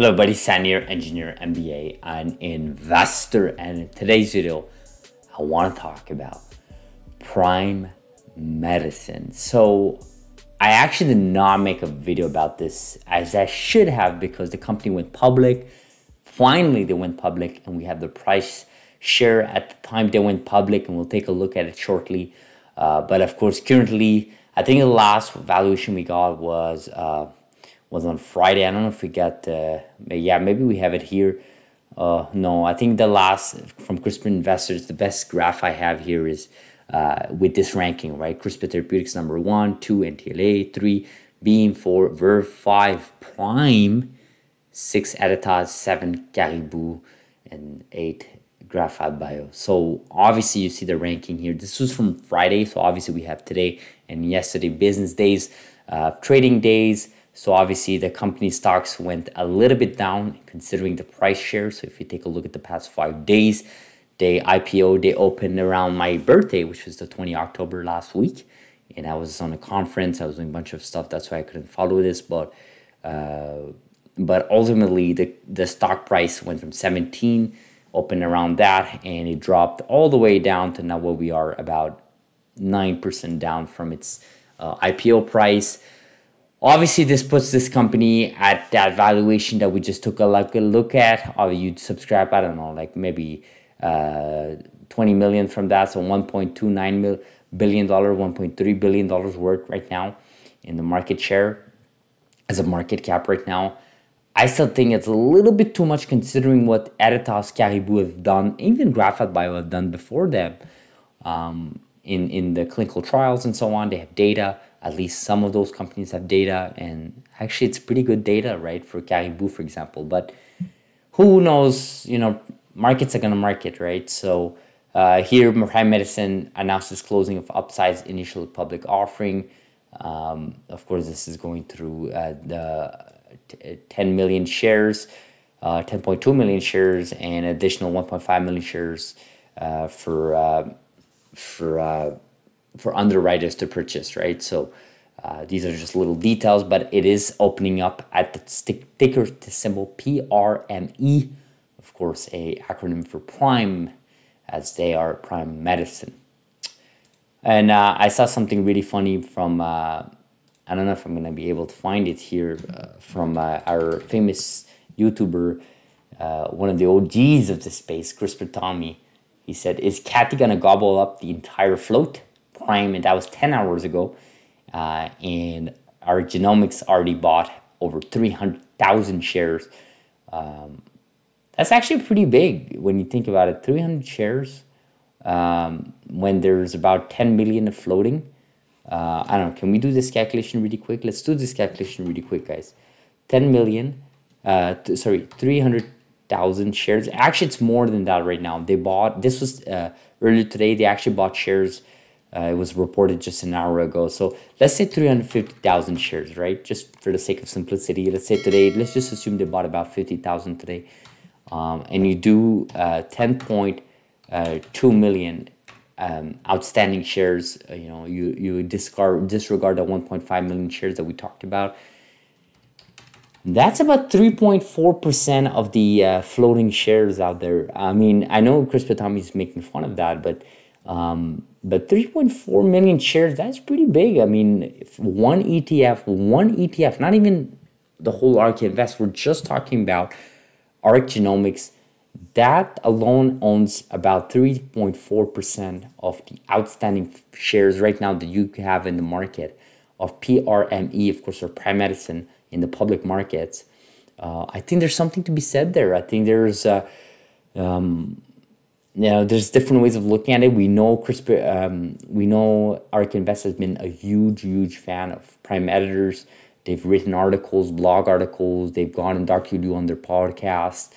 Hello everybody, San here, engineer, MBA, and investor. And in today's video, I want to talk about Prime Medicine. So I actually did not make a video about this as I should have because the company went public. Finally, they went public and we have the price share at the time they went public, and we'll take a look at it shortly. But of course, currently, I think the last valuation we got was on Friday. I don't know if we got, yeah, maybe we have it here. No, I think the last from CRISPR Investors, the best graph I have here is with this ranking, right? CRISPR Therapeutics number 1, 2, NTLA, 3, Beam, 4, Verve, 5, Prime, 6, Editas, 7, Caribou, and 8, Graphite Bio. So obviously you see the ranking here. This was from Friday, so obviously we have today and yesterday business days, trading days. So obviously the company stocks went a little bit down considering the price share. So if you take a look at the past 5 days, they IPO, they opened around my birthday, which was the 20th October last week. And I was on a conference, I was doing a bunch of stuff. That's why I couldn't follow this. But ultimately the stock price went from 17, opened around that, and it dropped all the way down to now where we are, about 9% down from its IPO price. Obviously, this puts this company at that valuation that we just took a look at. Or you'd subscribe, I don't know, like maybe 20 million from that. So $1.29 billion, $1.3 billion worth right now in the market share as a market cap right now. I still think it's a little bit too much considering what Editas, Caribou have done, even Graphite Bio have done before them in the clinical trials and so on. They have data. At least some of those companies have data, and actually it's pretty good data, right, for Caribou, for example. But who knows, you know, markets are going to market, right? So here, Prime Medicine announced its closing of upsized initial public offering. Of course, this is going through the 10 million shares, 10.2 million shares, and additional 1.5 million shares for underwriters to purchase, right? So these are just little details, but it is opening up at the ticker symbol PRME, of course, a acronym for Prime, as they are Prime Medicine. And I saw something really funny from, I don't know if I'm going to be able to find it here, from our famous YouTuber, one of the OGs of the space, CRISPR Tommy. He said, "Is Kathy going to gobble up the entire float?" Prime, and that was 10 hours ago, and our genomics already bought over 300,000 shares. That's actually pretty big when you think about it. 300 shares when there's about 10 million of floating. I don't know, can we do this calculation really quick? Let's do this calculation really quick, guys. 10 million, 300,000 shares. Actually, it's more than that right now. They bought, this was earlier today, they actually bought shares. It was reported just an hour ago. So let's say 350,000 shares, right? Just for the sake of simplicity. Let's say today, let's just assume they bought about 50,000 today. And you do 10.2 million outstanding shares. You know, you disregard the 1.5 million shares that we talked about. That's about 3.4% of the floating shares out there. I mean, I know CRISPR Tommy is making fun of that, but 3.4 million shares, that's pretty big. I mean, if one ETF, not even the whole ARK Invest, we're just talking about ARK Genomics, that alone owns about 3.4% of the outstanding shares right now that you have in the market of PRME, of course, or Prime Medicine in the public markets. I think there's something to be said there. I think there's you know, there's different ways of looking at it. We know we know ARK Invest has been a huge fan of Prime editors. They've written articles, blog articles. They've gone and Dr. Liu on their podcast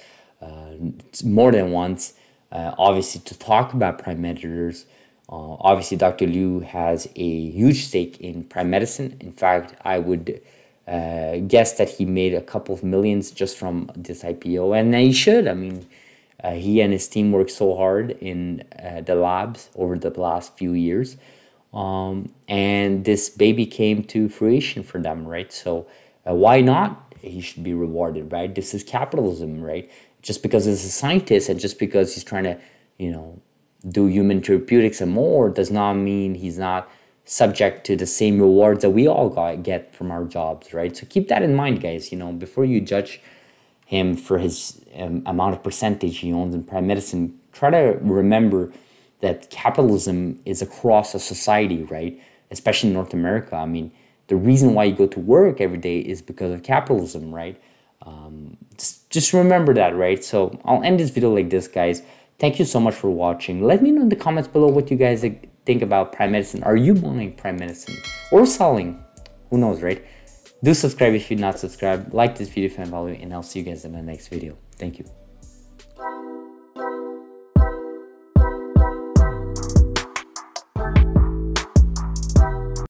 more than once, obviously to talk about Prime editors. Obviously, Dr. Liu has a huge stake in Prime Medicine. In fact, I would guess that he made a couple of millions just from this IPO, and he should. I mean, he and his team worked so hard in the labs over the last few years. And this baby came to fruition for them, right? So why not? he should be rewarded, right? This is capitalism, right? Just because he's a scientist and just because he's trying to, do human therapeutics and more does not mean he's not subject to the same rewards that we all get from our jobs, right? So keep that in mind, guys, before you judge him for his amount of percentage he owns in Prime Medicine. Try to remember that capitalism is across a society, right? Especially in North America. I mean, the reason why you go to work every day is because of capitalism, right? Just remember that, right? So I'll end this video like this, guys. Thank you so much for watching. Let me know in the comments below what you guys think about Prime Medicine. Are you buying Prime Medicine or selling? Who knows, right? Do subscribe if you're not subscribed. Like this video if you found value, and I'll see you guys in the next video. Thank you.